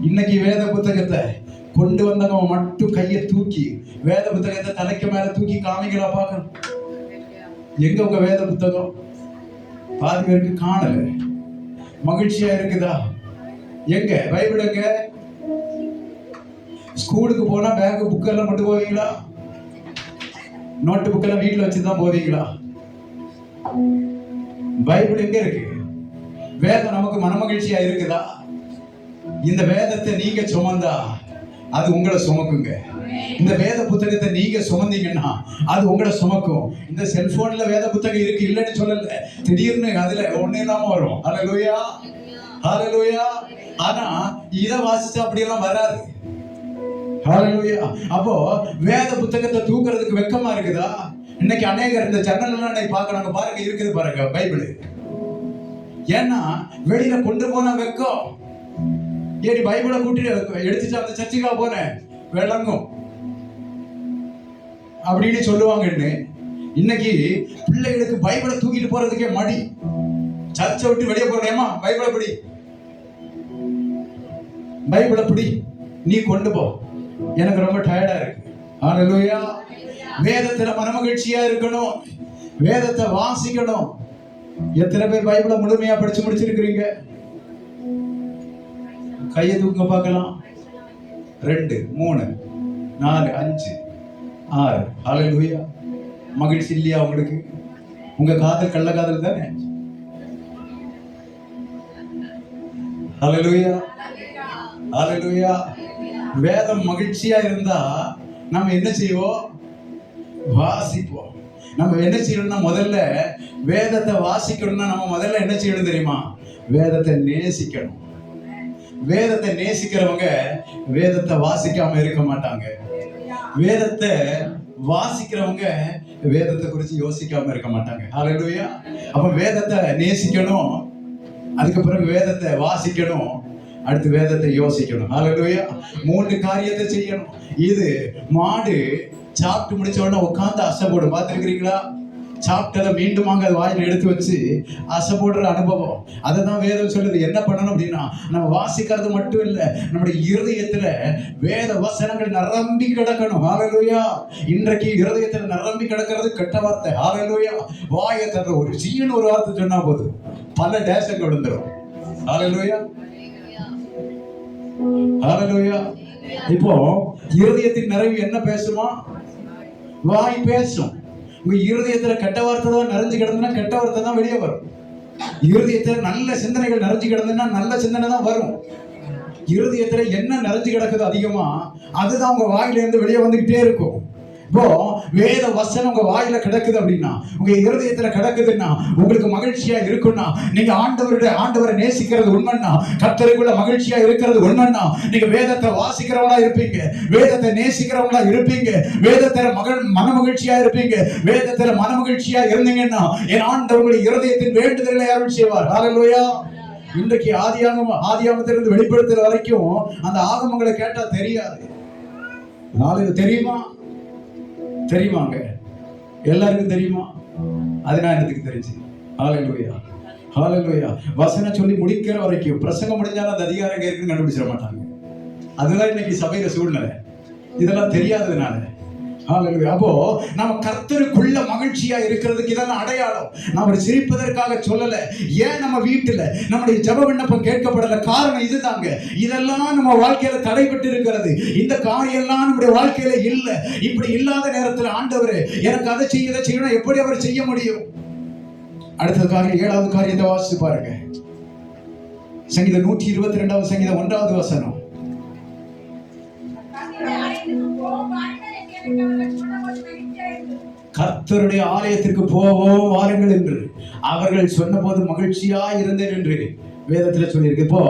இன்னைக்கு வேத புத்தகத்தை கொண்டு வந்தவங்க மட்டும் கையை தூக்கி வேத புத்தகத்தை தலைக்கு மேல தூக்கி காமிங்களா பார்க்கணும். எங்க உங்க வேத புத்தகம்? பாதி பேருக்கு காணல. மகிழ்ச்சியா இருக்குதா? எங்க பைபிள் எங்க? ஸ்கூலுக்கு போனா பேக் புக்கெல்லாம் கொண்டு போவீங்களா? நோட்டு புக்கெல்லாம் வீட்டுல வச்சுதான் போவீங்களா? பைபிள் எங்க இருக்கு? வேதம் நமக்கு மனமகிழ்ச்சியா இருக்குதா? இந்த வேதத்தை நீங்க சுமந்தா அது உங்களை சுமக்குங்க. இந்த வேத புத்தகத்தை நீங்க சுமந்தீங்கன்னா அது உங்களை சுமக்கும். இந்த செல்போன்ல வேத புத்தகம் இருக்கு இல்லைன்னு சொல்லல, திடீர்னு அதுல ஒண்ணு இல்லாம வரும். ஹல்லேலூயா, ஹல்லேலூயா. ஆனா இதை வாசிச்சா அப்படியெல்லாம் வராது. ஹல்லேலூயா. அப்போ வேத புத்தகத்தை தூக்குறதுக்கு வெக்கமா இருக்குதா? இன்னைக்கு அநேகர் இந்த ஜன்னல் எல்லாம் இன்னைக்கு பாக்குறாங்க, பாருங்க இருக்குது பாருங்க பைபிள். ஏன்னா வெளியில கொண்டு போன வெக்கம். ஏடி பைபிளை கூட்டிட்டு எடுத்துட்டு அந்த சர்ச்சுக்கா போனேன் விளங்கும் அப்படின்னு சொல்லுவாங்கன்னு இன்னைக்கு பிள்ளைகளுக்கு பைபிளை தூக்கிட்டு போறதுக்கே மடி. சர்ச்சை விட்டு வெளியே போறேமா, பைபிளை பிடி, பைபிளை பிடி, நீ கொண்டு போ, எனக்கு ரொம்ப டயர்டா இருக்கு. ஹல்லேலூயா. வேதத்துல மனமகிழ்ச்சியா இருக்கணும், வேதத்தை வாசிக்கணும். எத்தனை பேர் பைபிளை முழுமையா படிச்சு முடிச்சிருக்கிறீங்க? கையை தூக்க பார்க்கலாம். 2 3 4 5 6. ஹல்லேலூயா. மகிழ்ச்சி இல்லையா உங்களுக்கு? உங்க காதல் கள்ள காதல் தானே? ஹல்லேலூயா, ஹல்லேலூயா. வேதம் மகிழ்ச்சியா இருந்தா நம்ம என்ன செய்வோம்? வாசிப்போம். நம்ம என்ன செய்யணும்னா முதல்ல வேதத்தை வாசிக்கணும்னா நம்ம முதல்ல என்ன செய்யணும் தெரியுமா? வேதத்தை நேசிக்கணும். வேதத்தை நேசிக்கிறவங்க வேதத்தை வாசிக்காம இருக்க மாட்டாங்க. வேதத்தை வாசிக்கிறவங்க வேதத்தை குறித்து யோசிக்காம இருக்க மாட்டாங்க. ஹல்லேலூயா. அப்ப வேதத்தை நேசிக்கணும், அதுக்கு பிறகு வேதத்தை வாசிக்கணும், அடுத்து வேதத்தை யோசிக்கணும். ஹல்லேலூயா. 3 காரியத்தை செய்யணும். இது மாடு சாப்பிட்டு முடிச்ச உடனே உட்கார்ந்து அசை போடும், பார்த்துருக்கிறீங்களா? சாப்பிட்டதை மீண்டுமாங்க அது வாயில எடுத்து வச்சு அசை போடுற அனுபவம். அதை தான் வேதம் சொல்லுது. என்ன பண்ணணும் அப்படின்னா நம்ம வாசிக்கிறது மட்டும் இல்லை, நம்முடைய இருதயத்துல வேத வசனங்கள் நிரம்பி கிடக்கணும். ஹல்லேலூயா. இன்றைக்கு இருதயத்துல நிரம்பி கிடக்கிறது கெட்ட வார்த்தை. ஹல்லேலூயா. வாயை தர ஒரு சீன் ஒரு வார்த்தை சொன்னா போதும் பல டேஷங்க விழுந்துரும். ஹல்லேலூயா, ஹல்லேலூயா. இப்போ இருதயத்தின் நிறைவு என்ன பேசுமா? வாய் பேசும். உங்க இருதயத்துல கெட்ட வார்த்தை தான் நிறைஞ்சு கிடந்துன்னா கெட்ட வார்த்தை தான் வெளியே வரும். இருதயத்துல நல்ல சிந்தனைகள் நிறைஞ்சு கிடந்துன்னா நல்ல சிந்தனை தான் வரும். இருதயத்துல என்ன நிறைஞ்சு கிடக்குது அதிகமா அதுதான் உங்க வாயில இருந்து வெளியே வந்துகிட்டே இருக்கும். இப்போ வேத வசனம் உங்க வாயில கிடக்குது அப்படின்னா, உங்க இருதயத்துல கிடக்குதுன்னா உங்களுக்கு மகிழ்ச்சியா இருக்குன்னா, நீங்க ஆண்டவரை நேசிக்கிறது உண்மைன்னா, கர்த்தருக்குள்ள மகிழ்ச்சியா இருக்கிறது உண்மைன்னா, நீங்க வேதத்தை வாசிக்கிறவங்களா இருப்பீங்க, வேதத்தை நேசிக்கிறவங்களா இருப்பீங்க, வேதத்துல மன மகிழ்ச்சியா இருப்பீங்க. வேதத்துல மன மகிழ்ச்சியா இருந்தீங்கன்னா என் ஆண்டவர் உங்களுடைய இருதயத்தின் வேண்டுதலை அருள் செய்வார். ஹல்லேலூயா. இன்றைக்கு ஆதியாகமத்திலிருந்து வெளிப்படுத்துற வரைக்கும் அந்த ஆகமங்களை கேட்டா தெரியாது. நாளைக்கு தெரியுமா? தெரியுமாங்க? எல்லாருக்கும் தெரியுமா? அதனால எனக்கு தெரிஞ்சு. ஹல்லேலூயா, ஹல்லேலூயா. வசனம் சொல்லி முடிக்கிற வரைக்கும் பிரசங்கம் முடிஞ்சாலும் அந்த அதிகாரம் கேட்குன்னு கண்டுபிடிச்சிட மாட்டாங்க. அதெல்லாம் இன்னைக்கு சபையில சூழ்நிலை. இதெல்லாம் தெரியாததுனால. ஹல்லேலூயா. அப்போ நம்ம கர்த்தருக்குள்ள மகிழ்ச்சியா இருக்கிறதுக்கு இதெல்லாம் அடையாளம். நான் ஒரு சிரிப்பதற்காக சொல்லல. ஏன் நம்ம வீட்டுல நம்முடைய ஜெப விண்ணப்பம் கேட்கப்படல? காரணம் இதுதாங்க. இதெல்லாம் நம்ம வாழ்க்கையில தடைபட்டு இருக்கிறது. இந்த காரியம் எல்லாம் நம்முடைய வாழ்க்கையில இல்ல. இப்படி இல்லாத நேரத்தில் ஆண்டவரே எனக்கு அதை செய்யணும், எப்படி அவர் செய்ய முடியும்? அடுத்த காரியம் 7வது காரியத்தை வாசிச்சு பாருங்க. சங்கீதம் 122 சங்கீதம் 1வது வசனம். கர்த்தருடைய ஆலயத்திற்கு போவோம் வாருங்கள் என்று அவர்கள் சொன்னபோது மகிழ்ச்சியா இருந்தேன் என்று வேதத்துல சொல்லியிருக்கு. இப்போ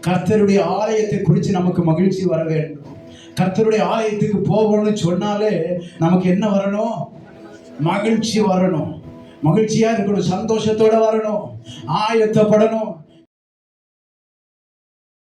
கர்த்தருடைய ஆலயத்தை குறித்து நமக்கு மகிழ்ச்சி வர வேண்டும். கர்த்தருடைய ஆலயத்துக்கு போவோம்னு சொன்னாலே நமக்கு என்ன வரணும்? மகிழ்ச்சி வரணும். மகிழ்ச்சியா இருக்கணும், சந்தோஷத்தோட வரணும், ஆயத்தப்படணும்.